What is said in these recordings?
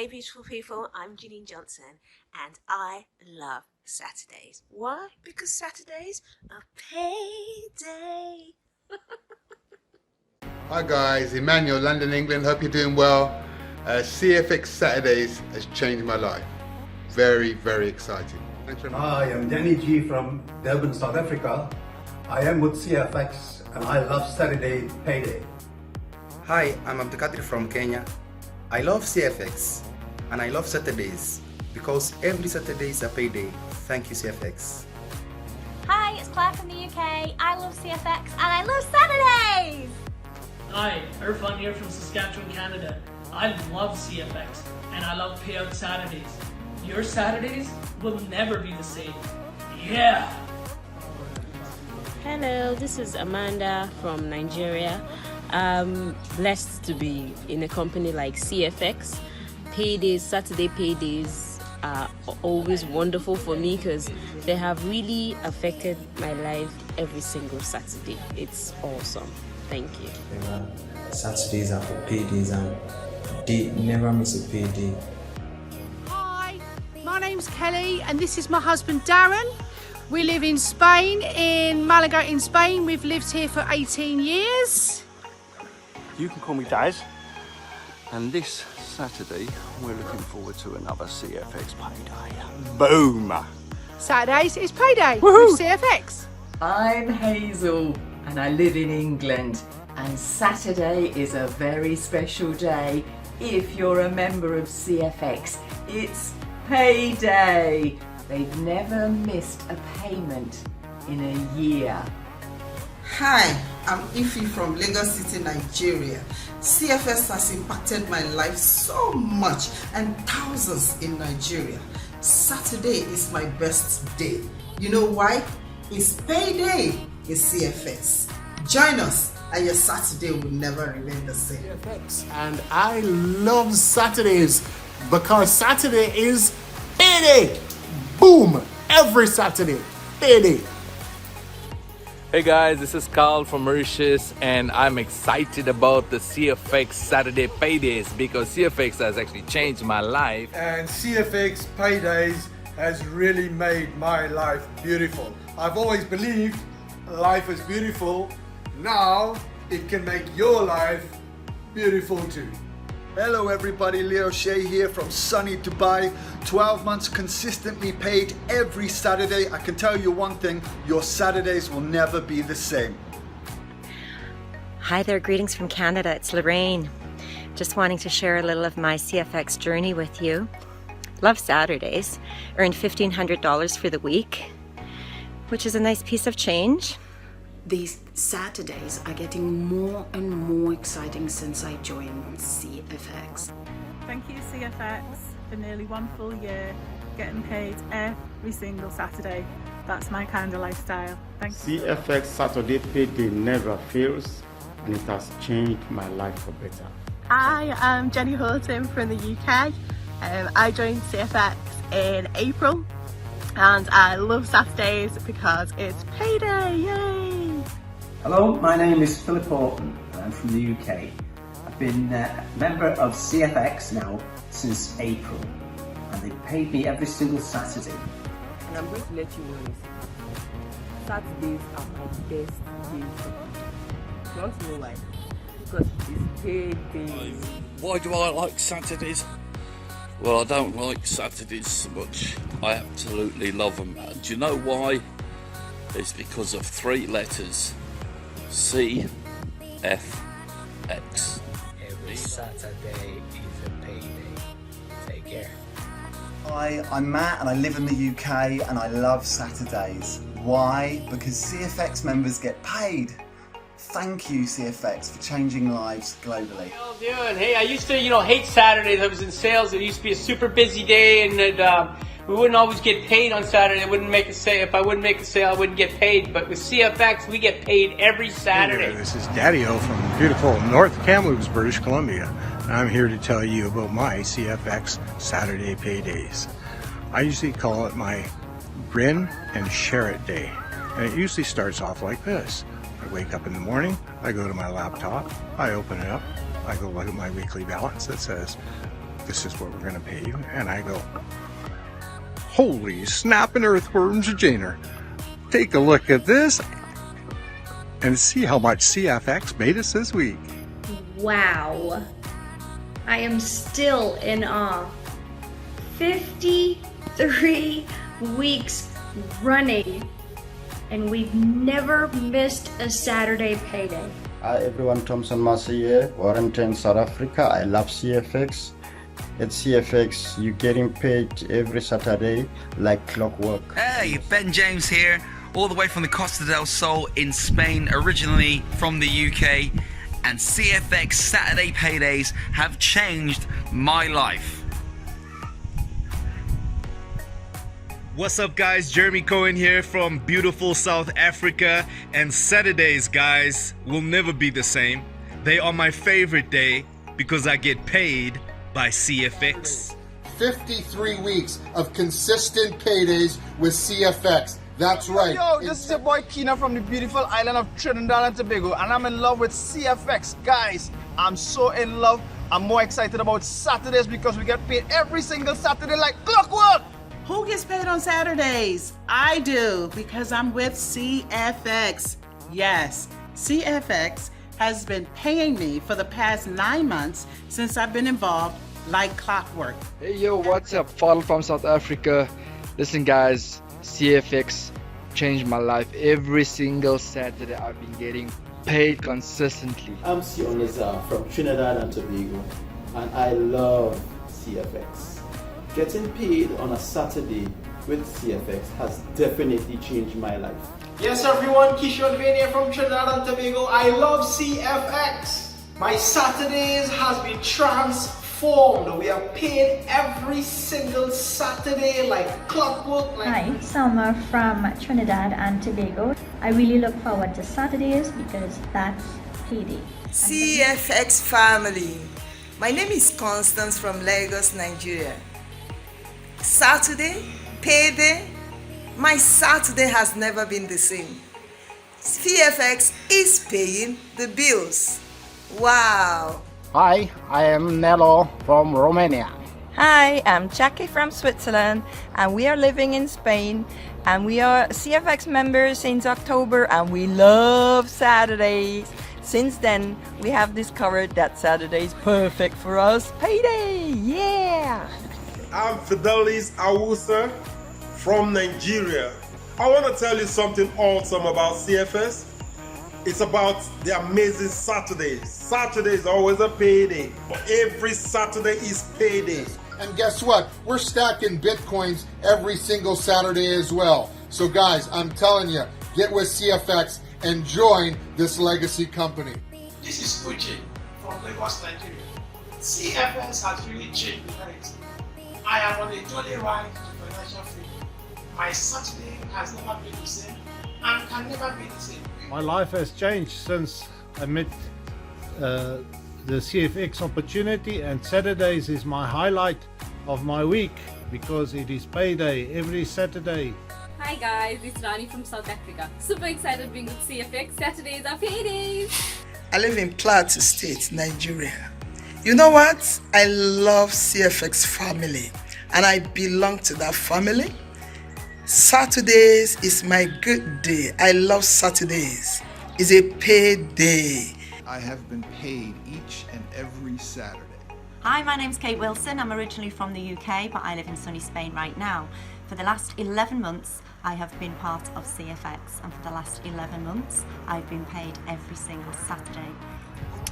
Hey beautiful people, I'm Janine Johnson and I love Saturdays. Why? Because Saturdays are payday. Hi guys, Emmanuel, London, England. Hope you're doing well. CFX Saturdays has changed my life. Very, very exciting. Thanks very much. Hi, I'm Danny G from Durban, South Africa. I am with CFX and I love Saturday payday. Hi, I'm Abdulkadir from Kenya. I love CFX and I love Saturdays because every Saturday is a payday. Thank you, CFX. Hi, it's Claire from the UK. I love CFX and I love Saturdays! Hi, Irfan here from Saskatchewan, Canada. I love CFX and I love payout Saturdays. Your Saturdays will never be the same. Yeah! Hello, this is Amanda from Nigeria. I'm blessed to be in a company like CFX. Paydays, Saturday paydays are always wonderful for me because they have really affected my life every single Saturday. It's awesome. Thank you. Saturdays are for paydays and they never miss a payday. Hi, my name's Kelly and this is my husband Darren. We live in Spain, in Malaga in Spain. We've lived here for 18 years. You can call me Daz. And this Saturday, we're looking forward to another CFX payday. Boom! Saturdays is payday with CFX. I'm Hazel and I live in England. And Saturday is a very special day if you're a member of CFX. It's payday. They've never missed a payment in a year. Hi, I'm Ify from Lagos City, Nigeria. CFS has impacted my life so much and thousands in Nigeria. Saturday is my best day. You know why? It's payday in CFS. Join us and your Saturday will never remain the same. CFX. And I love Saturdays because Saturday is payday. Boom! Every Saturday, payday. Hey guys, this is Carl from Mauritius and I'm excited about the CFX Saturday paydays because CFX has actually changed my life. And CFX paydays has really made my life beautiful. I've always believed life is beautiful. Now it can make your life beautiful too. Hello everybody, Leo Shea here from sunny Dubai. 12 months consistently paid every Saturday. I can tell you one thing, your Saturdays will never be the same. Hi there, greetings from Canada, it's Lorraine. Just wanting to share a little of my CFX journey with you. Love Saturdays, earned $1,500 for the week, which is a nice piece of change. These Saturdays are getting more and more exciting since I joined CFX. Thank you CFX for nearly 1 full year, getting paid every single Saturday. That's my kind of lifestyle. Thank you. CFX Saturday payday never fails and it has changed my life for better. Hi, I'm Jenny Horton from the UK. I joined CFX in April and I love Saturdays because it's payday, yay! Hello, my name is Philip Horton and I'm from the UK. I've been a member of CFX now since April and they paid me every single Saturday. And I'm going to let you know this. Saturdays are my best days. You want to know why? Because it's payday. Why do I like Saturdays? Well, I don't like Saturdays so much. I absolutely love them. Do you know why? It's because of 3 letters. CFX. Every Saturday is a payday. Take care. Hi, I'm Matt and I live in the UK and I love Saturdays. Why? Because CFX members get paid. Thank you CFX for changing lives globally. How you doing? Hey, I used to, hate Saturdays. I was in sales. It used to be a super busy day and we wouldn't always get paid on Saturday. I wouldn't make a sale. If I wouldn't make a sale, I wouldn't get paid. But with CFX, we get paid every Saturday. Hey, this is Daddy-O from beautiful North Kamloops, British Columbia. And I'm here to tell you about my CFX Saturday paydays. I usually call it my grin and share it day. And it usually starts off like this. I wake up in the morning, I go to my laptop, I open it up, I go look at my weekly balance that says this is what we're going to pay you. And I go, holy snapping earthworms, Janer. Take a look at this and see how much CFX made us this week. Wow. I am still in awe. 53 weeks running, and we've never missed a Saturday payday. Hi everyone, Thompson Massey here, Warrington, South Africa. I love CFX. At CFX, you're getting paid every Saturday like clockwork. Hey, Ben James here, all the way from the Costa del Sol in Spain, originally from the UK, and CFX Saturday paydays have changed my life. What's up guys, Jeremy Cohen here from beautiful South Africa, and Saturdays guys will never be the same. They are my favorite day because I get paid by CFX. 53 weeks of consistent paydays with CFX. That's right. Yo, this is your boy Keena from the beautiful island of Trinidad and Tobago, and I'm in love with CFX. Guys, I'm so in love. I'm more excited about Saturdays because we get paid every single Saturday like clockwork. Who gets paid on Saturdays? I do, because I'm with CFX. Yes, CFX has been paying me for the past 9 months since I've been involved like clockwork. Hey yo, what's up? Father from South Africa. Listen guys, CFX changed my life. Every single Saturday I've been getting paid consistently. I'm Sioneza from Trinidad and Tobago, and I love CFX. Getting paid on a Saturday with CFX has definitely changed my life. Yes everyone, Kishore Vania from Trinidad and Tobago. I love CFX. My Saturdays has been transformed. We are paid every single Saturday like clockwork. Hi, Selma from Trinidad and Tobago. I really look forward to Saturdays because that's payday. CFX family. My name is Constance from Lagos, Nigeria. Saturday, payday, my Saturday has never been the same. CFX is paying the bills. Wow. Hi, I am Nello from Romania. Hi, I'm Jackie from Switzerland, and we are living in Spain, and we are CFX members since October, and we love Saturdays. Since then, we have discovered that Saturday is perfect for us. Payday, yeah! I'm Fidelis Awusa from Nigeria. I want to tell you something awesome about CFS. It's about the amazing Saturdays. Saturday is always a payday, but every Saturday is payday. And guess what? We're stacking Bitcoins every single Saturday as well. So guys, I'm telling you, get with CFX and join this legacy company. This is Uche from Lagos, Nigeria. CFX has really changed me. I am on a journey ride to financial freedom. My Saturday has never been the same and can never be the same. My life has changed since I met the CFX opportunity, and Saturdays is my highlight of my week because it is payday every Saturday. Hi guys, it's Rani from South Africa. Super excited being with CFX. Saturdays are paydays. I live in Plateau State, Nigeria. You know what? I love CFX family and I belong to that family. Saturdays is my good day. I love Saturdays. It's a paid day. I have been paid each and every Saturday. Hi, my name's Kate Wilson. I'm originally from the UK, but I live in sunny Spain right now. For the last 11 months, I have been part of CFX, and for the last 11 months, I've been paid every single Saturday.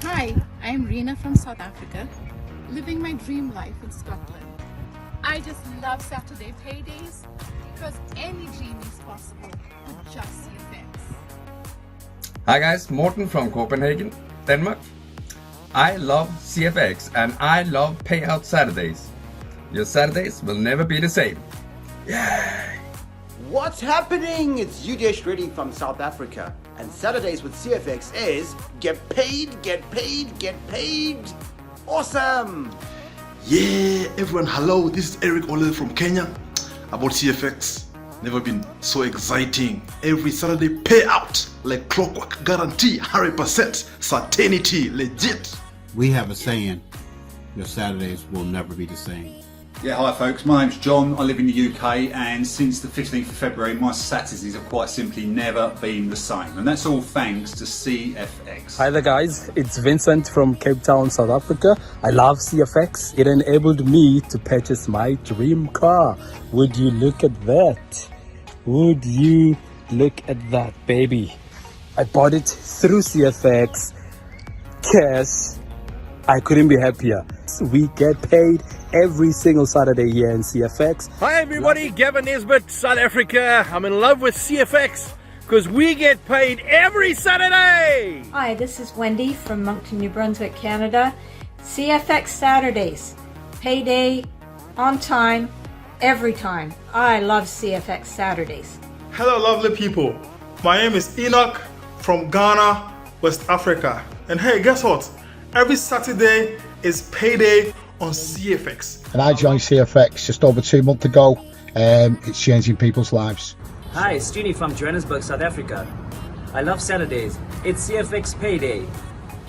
Hi, I'm Rena from South Africa, living my dream life in Scotland. I just love Saturday paydays because any dream is possible with just CFX. Hi guys, Morten from Copenhagen, Denmark. I love CFX and I love payout Saturdays. Your Saturdays will never be the same. Yay! What's happening? It's UDH Reading from South Africa, and Saturdays with CFX is get paid, get paid, get paid. Awesome! Yeah, everyone, hello. This is Eric Ole from Kenya. About CFX, never been so exciting. Every Saturday payout like clockwork, guarantee 100% certainty, legit. We have a saying, your Saturdays will never be the same. Yeah, hi folks, my name's John, I live in the UK, and since the 15th of February my Saturdays have quite simply never been the same, and that's all thanks to CFX. Hi there guys, it's Vincent from Cape Town, South Africa. I love CFX. It enabled me to purchase my dream car. Would you look at that? Would you look at that, baby? I bought it through CFX. Cash. I couldn't be happier. We get paid every single Saturday here in CFX. Hi everybody, Gavin Nesbitt, South Africa. I'm in love with CFX because we get paid every Saturday. Hi, this is Wendy from Moncton, New Brunswick, Canada. CFX Saturdays. Payday, on time, every time. I love CFX Saturdays. Hello lovely people, my name is Enoch from Ghana, West Africa. And hey, guess what? Every Saturday is payday on CFX. And I joined CFX just over 2 months ago. It's changing people's lives. Hi, it's Juni from Johannesburg, South Africa. I love Saturdays. It's CFX payday.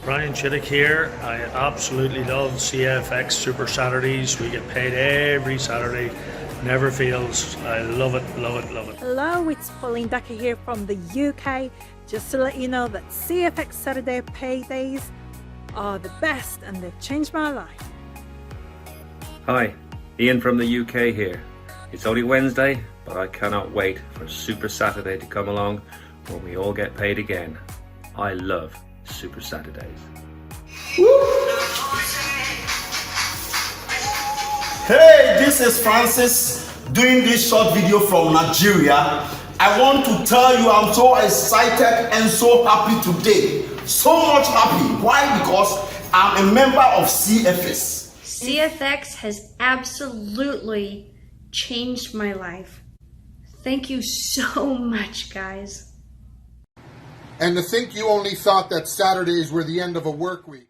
Brian Chittick here. I absolutely love CFX Super Saturdays. We get paid every Saturday. Never fails. I love it, love it, love it. Hello, it's Pauline Ducker here from the UK. Just to let you know that CFX Saturday paydays are the best and they've changed my life. Hi, Ian from the UK here. It's only Wednesday, but I cannot wait for Super Saturday to come along when we all get paid again. I love Super Saturdays. Hey, this is Francis doing this short video from Nigeria. I want to tell you I'm so excited and so happy today. So much happy. Why? Because I'm a member of CFX. CFX has absolutely changed my life. Thank you so much, guys. And to think you only thought that Saturdays were the end of a work week.